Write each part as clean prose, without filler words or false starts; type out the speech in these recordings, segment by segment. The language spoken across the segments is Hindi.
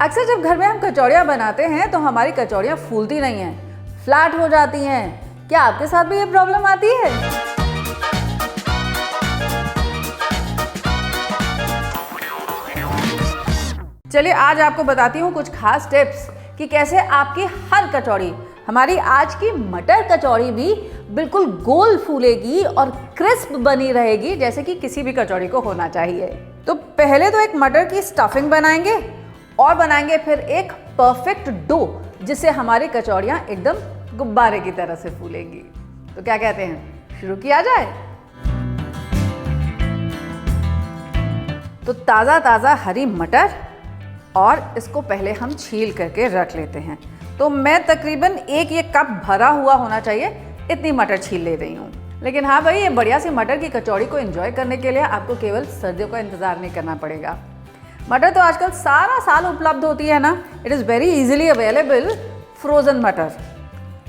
अक्सर जब घर में हम कचौड़ियाँ बनाते हैं तो हमारी कचौड़ियाँ फूलती नहीं हैं, फ्लैट हो जाती हैं। क्या आपके साथ भी ये प्रॉब्लम आती है? चलिए आज आपको बताती हूँ कुछ खास टिप्स कि कैसे आपकी हर कचौड़ी, हमारी आज की मटर कचौड़ी भी बिल्कुल गोल फूलेगी और क्रिस्प बनी रहेगी जैसे कि किसी भी कचौड़ी को होना चाहिए। तो पहले तो एक मटर की स्टफिंग बनाएंगे और बनाएंगे फिर एक परफेक्ट डो जिससे हमारी कचौड़ियाँ एकदम गुब्बारे की तरह से फूलेंगी। तो क्या कहते हैं, शुरू किया जाए? तो ताज़ा ताज़ा हरी मटर और इसको पहले हम छील करके रख लेते हैं। तो मैं तकरीबन ये कप भरा हुआ होना चाहिए इतनी मटर छील ले रही हूँ। लेकिन हाँ भाई, ये बढ़िया सी मटर की कचौड़ी को एंजॉय करने के लिए आपको केवल सर्दियों का इंतज़ार नहीं करना पड़ेगा। मटर तो आजकल सारा साल उपलब्ध होती है ना, it is very easily available frozen मटर।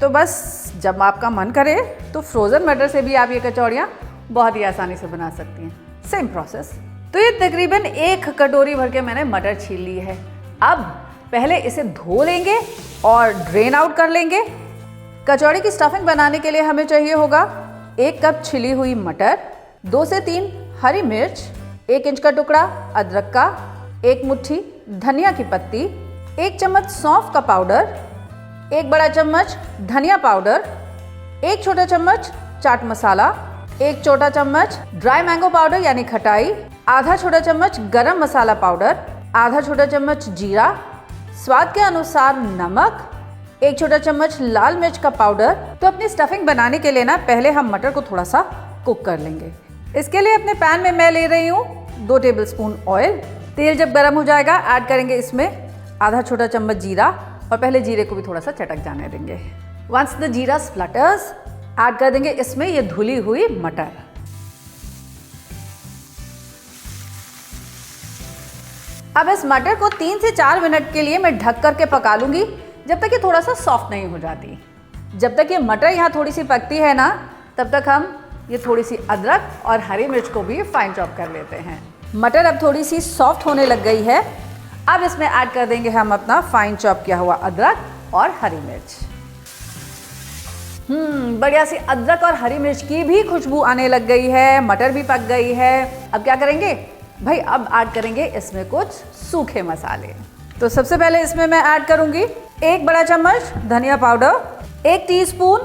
तो बस जब आपका मन करे तो फ्रोज़न मटर से भी आप ये कचौड़ियाँ बहुत ही आसानी से बना सकती हैं। Same process. तो ये तकरीबन 1 कटोरी भर के मैंने मटर छील ली है। अब पहले इसे धो लेंगे और ड्रेन आउट कर लेंगे। कचौड़ी की स्टफिंग बनाने के लिए हमें चाहिए होगा 1 कप छिली हुई मटर, 2 से 3 हरी मिर्च, 1 इंच का टुकड़ा अदरक का, 1 मुट्ठी धनिया की पत्ती, 1 चम्मच सौंफ का पाउडर, 1 बड़ा चम्मच धनिया पाउडर, 1 छोटा चम्मच चाट मसाला, 1 छोटा चम्मच ड्राई मैंगो पाउडर यानी खटाई, आधा छोटा चम्मच गरम मसाला पाउडर, आधा छोटा चम्मच जीरा, स्वाद के अनुसार नमक, 1 छोटा चम्मच लाल मिर्च का पाउडर। तो अपनी स्टफिंग बनाने के लिए ना पहले हम मटर को थोड़ा सा कुक कर लेंगे। इसके लिए अपने पैन में मैं ले रही हूँ 2 टेबलस्पून ऑयल। तेल जब गर्म हो जाएगा ऐड करेंगे इसमें आधा छोटा चम्मच जीरा और पहले जीरे को भी थोड़ा सा चटक जाने देंगे। वंस द जीरा स्प्लटर्स ऐड कर देंगे इसमें ये धुली हुई मटर। अब इस मटर को 3 से 4 मिनट के लिए मैं ढक करके पका लूंगी जब तक ये थोड़ा सा सॉफ्ट नहीं हो जाती। जब तक ये मटर यहाँ थोड़ी सी पकती है ना, तब तक हम ये थोड़ी सी अदरक और हरी मिर्च को भी फाइन चॉप कर लेते हैं। मटर अब थोड़ी सी सॉफ्ट होने लग गई है। अब इसमें ऐड कर देंगे हम अपना फाइन चॉप किया हुआ अदरक और हरी मिर्च। बढ़िया सी अदरक और हरी मिर्च की भी खुशबू आने लग गई है, मटर भी पक गई है। अब क्या करेंगे भाई, अब ऐड करेंगे इसमें कुछ सूखे मसाले। तो सबसे पहले इसमें मैं ऐड करूंगी 1 बड़ा चम्मच धनिया पाउडर, 1 टीस्पून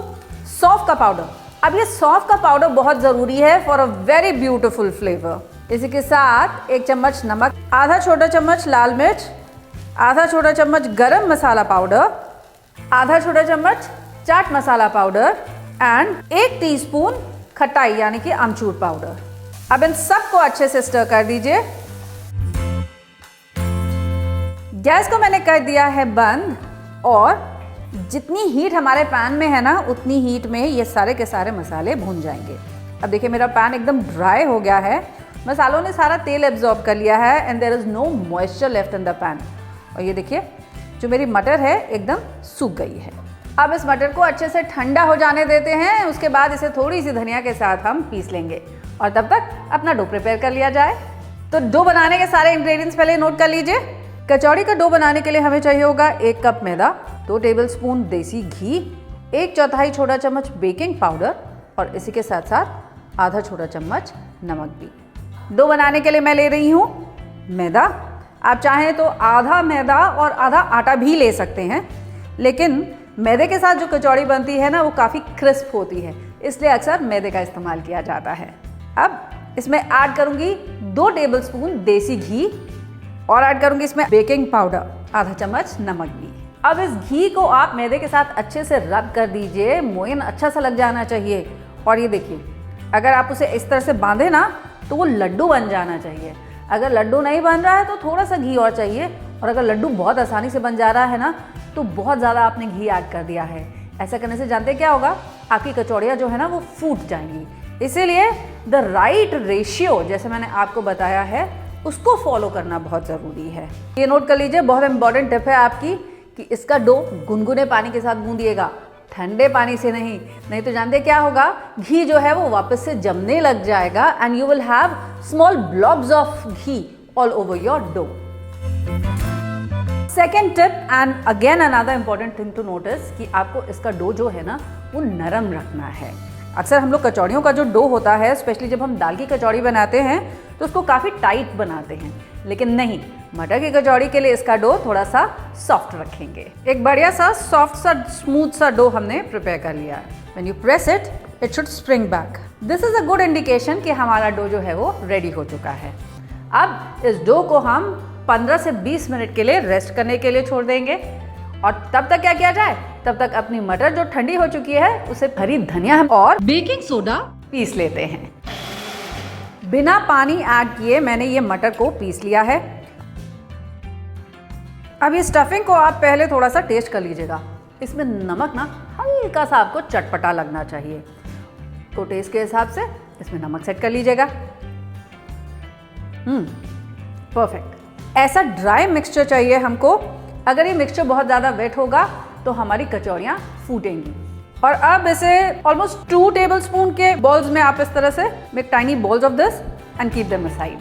सौंफ का पाउडर। अब ये सौंफ का पाउडर बहुत ज़रूरी है for a very beautiful flavour. इसी के साथ 1 चम्मच नमक, आधा छोटा चम्मच लाल मिर्च, आधा छोटा चम्मच गरम मसाला पाउडर, आधा छोटा चम्मच chaat masala powder and 1 teaspoon खटाई यानी कि आमचूर पाउडर। अब इन सबको अच्छे से स्टर कर दीजिए। गैस को मैंने कर दिया है बंद और जितनी हीट हमारे पैन में है ना, उतनी हीट में ये सारे के सारे मसाले भून जाएंगे। अब देखिए मेरा पैन एकदम ड्राई हो गया है, मसालों ने सारा तेल एब्जॉर्ब कर लिया है and there is no moisture left in the pan. और ये देखिए जो मेरी मटर है एकदम सूख गई है। अब इस मटर को अच्छे से ठंडा हो जाने देते हैं, उसके बाद इसे थोड़ी सी धनिया के साथ हम पीस लेंगे और तब तक अपना डो प्रिपेयर कर लिया जाए। तो डो बनाने के सारे इंग्रेडिएंट्स पहले नोट कर लीजिए। कचौड़ी का डो बनाने के लिए हमें चाहिए होगा 1 कप मैदा, 2 टेबलस्पून देसी घी, 1/4 छोटा चम्मच बेकिंग पाउडर और इसी के साथ साथ आधा छोटा चम्मच नमक भी। डो बनाने के लिए मैं ले रही हूँ मैदा। आप चाहें तो आधा मैदा और आधा आटा भी ले सकते हैं, लेकिन मैदे के साथ जो कचौड़ी बनती है ना वो काफ़ी क्रिस्प होती है, इसलिए अक्सर मैदे का इस्तेमाल किया जाता है। अब इसमें ऐड करूँगी 2 टेबलस्पून देसी घी और ऐड करूँगी इसमें बेकिंग पाउडर, आधा चम्मच नमक भी। अब इस घी को आप मैदे के साथ अच्छे से रब कर दीजिए, मोयन अच्छा सा लग जाना चाहिए। और ये देखिए अगर आप उसे इस तरह से बांधे ना तो वो लड्डू बन जाना चाहिए। अगर लड्डू नहीं बन रहा है तो थोड़ा सा घी और चाहिए, और अगर लड्डू बहुत आसानी से बन जा रहा है ना तो बहुत ज़्यादा आपने घी ऐड कर दिया है। ऐसा करने से जानते क्या होगा, आपकी कचौड़ियाँ जो है ना वो फूट जाएंगी। इसीलिए द राइट रेशियो जैसे मैंने आपको बताया है उसको फॉलो करना बहुत ज़रूरी है। ये नोट कर लीजिए, बहुत इंपॉर्टेंट टिप है आपकी कि इसका डो गुनगुने पानी के साथ गूंदिएगा, ठंडे पानी से नहीं तो जानते क्या होगा, घी जो है वो वापस से जमने लग जाएगा and you will have small blobs of ghee all over your dough. Second tip and again another important thing to notice कि आपको इसका डो जो है ना वो नरम रखना है। अक्सर हम लोग कचौड़ियों का जो डो होता है, स्पेशली जब हम दाल की कचौड़ी बनाते हैं तो उसको काफ़ी टाइट बनाते हैं, लेकिन नहीं, मटर की कचौड़ी के लिए इसका डो थोड़ा सा सॉफ्ट रखेंगे। एक बढ़िया सा सॉफ्ट सा स्मूथ सा डो हमने प्रिपेयर कर लिया है। When you press it, it should spring back. This is a good indication कि हमारा डो जो है वो रेडी हो चुका है। अब इस डो को हम 15 से 20 मिनट के लिए रेस्ट करने के लिए छोड़ देंगे और तब तक क्या किया जाए, तब तक अपनी मटर जो ठंडी हो चुकी है उसे हरी धनिया और बेकिंग सोडा पीस लेते हैं। बिना पानी ऐड किए मैंने ये मटर को पीस लिया है। अब ये स्टफिंग को आप पहले थोड़ा सा टेस्ट कर लीजिएगा। इसमें नमक ना हल्का सा आपको चटपटा लगना चाहिए, तो टेस्ट के हिसाब से इसमें नमक सेट कर लीजिएगा। परफेक्ट। ऐसा ड्राई मिक्सचर चाहिए हमको। अगर ये मिक्सचर बहुत ज़्यादा वेट होगा तो हमारी कचौड़ियाँ फूटेंगी। और अब इसे ऑलमोस्ट 2 टेबलस्पून के बॉल्स में आप इस तरह से make tiny balls of this and keep them aside.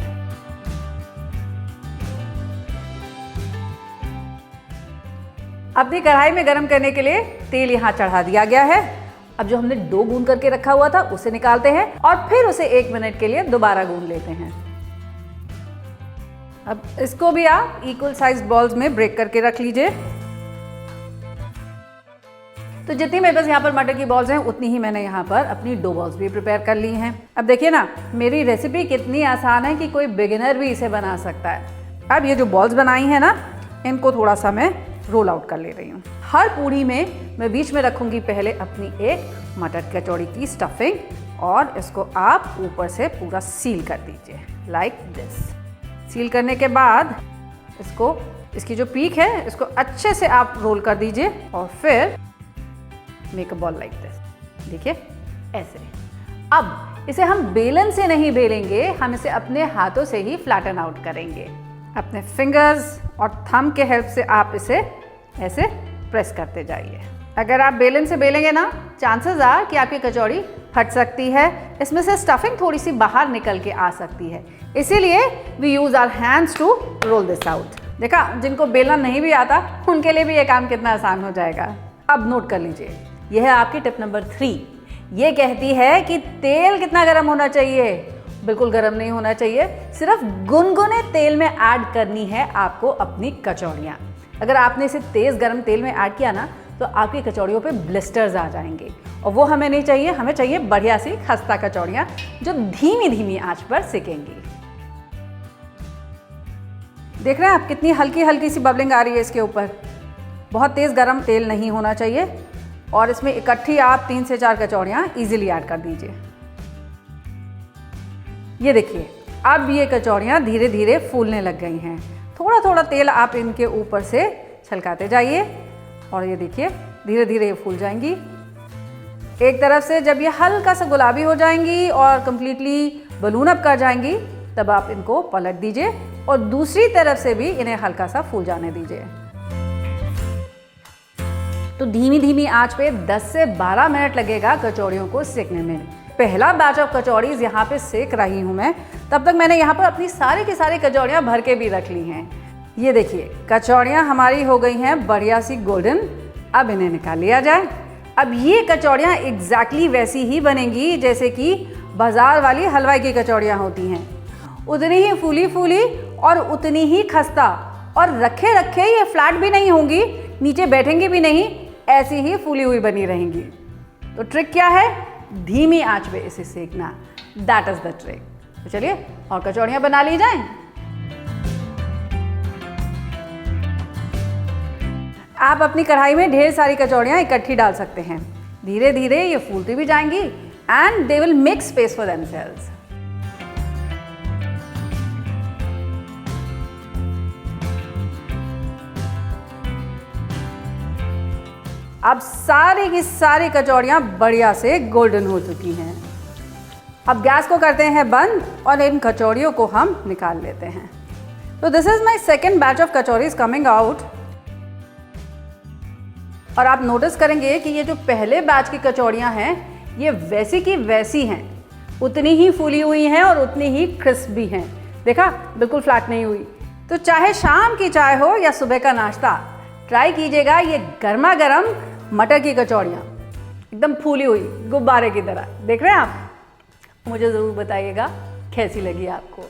अपनी कढ़ाई में गरम करने के लिए तेल यहाँ चढ़ा दिया गया है। अब जो हमने डो गूंद करके रखा हुआ था उसे निकालते हैं और फिर उसे 1 मिनट के लिए दोबारा गूंद लेते हैं। अब इसको भी आप इक्वल साइज बॉल्स में ब्रेक करके रख लीजिए। तो जितनी मेरे पास यहाँ पर मटर की बॉल्स हैं उतनी ही मैंने यहाँ पर अपनी डो बॉल्स भी प्रिपेयर कर ली हैं। अब देखिए ना, मेरी रेसिपी कितनी आसान है कि कोई बिगिनर भी इसे बना सकता है। अब ये जो बॉल्स बनाई हैं ना, इनको थोड़ा सा मैं रोल आउट कर ले रही हूँ। हर पूड़ी में मैं बीच में रखूँगी पहले अपनी एक मटर कचौड़ी की स्टफिंग और इसको आप ऊपर से पूरा सील कर दीजिए लाइक दिस। सील करने के बाद इसकी जो पीक है इसको अच्छे से आप रोल कर दीजिए और फिर make a ball like this. देखिए ऐसे। अब इसे हम बेलन से नहीं बेलेंगे, हम इसे अपने हाथों से ही फ्लैटन आउट करेंगे। अपने फिंगर्स और थंब के हेल्प से आप इसे ऐसे प्रेस करते जाइए। अगर आप बेलन से बेलेंगे ना, चांसेस आर कि आपकी कचौड़ी फट सकती है, इसमें से स्टफिंग थोड़ी सी बाहर निकल के आ सकती है। इसीलिए we use our hands to roll this out. देखा, जिनको बेलना नहीं भी आता उनके लिए भी ये काम कितना आसान हो जाएगा। अब नोट कर लीजिए, यह है आपकी टिप नंबर 3। ये कहती है कि तेल कितना गर्म होना चाहिए। बिल्कुल गर्म नहीं होना चाहिए, सिर्फ गुनगुने तेल में ऐड करनी है आपको अपनी कचौड़ियाँ। अगर आपने इसे तेज़ गर्म तेल में ऐड किया ना तो आपकी कचौड़ियों पे ब्लिस्टर्स आ जाएंगे और वो हमें नहीं चाहिए। हमें चाहिए बढ़िया सी खस्ता कचौड़ियाँ जो धीमी धीमी आंच पर सेकेंगी। देख रहे हैं आप कितनी हल्की हल्की सी बबलिंग आ रही है इसके ऊपर। बहुत तेज़ गर्म तेल नहीं होना चाहिए और इसमें इकट्ठी आप 3 से 4 कचौड़ियाँ ईजिली ऐड कर दीजिए। ये देखिए, अब ये कचौड़ियाँ धीरे धीरे फूलने लग गई हैं। थोड़ा थोड़ा तेल आप इनके ऊपर से छलकाते जाइए और ये देखिए धीरे धीरे ये फूल जाएंगी। एक तरफ से जब ये हल्का सा गुलाबी हो जाएंगी और कंप्लीटली बलून अप कर जाएंगी तब आप इनको पलट दीजिए और दूसरी तरफ से भी इन्हें हल्का सा फूल जाने दीजिए। तो धीमी धीमी आंच पे 10 से 12 मिनट लगेगा कचौड़ियों को सेकने में। पहला बैच ऑफ कचौड़ीज यहाँ पे सेक रही हूँ मैं, तब तक मैंने यहाँ पर अपनी सारी की सारी कचौड़ियाँ भर के भी रख ली हैं। ये देखिए कचौड़ियाँ हमारी हो गई हैं बढ़िया सी गोल्डन। अब इन्हें निकाल लिया जाए। अब ये कचौड़ियाँ एग्जैक्टली वैसी ही बनेंगी जैसे कि बाजार वाली हलवाई की कचौड़ियाँ होती हैं, उतनी ही फूली फूली और उतनी ही खस्ता, और रखे रखे ये फ्लैट भी नहीं होंगी, नीचे बैठेंगी भी नहीं, ऐसी ही फूली हुई बनी रहेंगी। तो ट्रिक क्या है? धीमी आंच पे इसे सेकना, दैट इज द ट्रिक। तो चलिए और कचौड़ियाँ बना ली जाएं। आप अपनी कढ़ाई में ढेर सारी कचौड़ियाँ इकट्ठी डाल सकते हैं। धीरे धीरे ये फूलती भी जाएंगी and they will make space for themselves. अब सारी की सारी कचौड़ियाँ बढ़िया से गोल्डन हो चुकी हैं। अब गैस को करते हैं बंद और इन कचौड़ियों को हम निकाल लेते हैं। तो this is my second batch of kachoris coming out. और आप नोटिस करेंगे कि ये जो पहले बैच की कचौड़ियाँ हैं ये वैसी की वैसी हैं, उतनी ही फूली हुई हैं और उतनी ही क्रिस्प भी हैं। देखा, बिल्कुल फ्लैट नहीं हुई। तो चाहे शाम की चाय हो या सुबह का नाश्ता, ट्राई कीजिएगा ये गर्मा गर्म मटर की कचौड़ियाँ, एकदम फूली हुई गुब्बारे की तरह। देख रहे हैं आप? मुझे ज़रूर बताइएगा कैसी लगी आपको।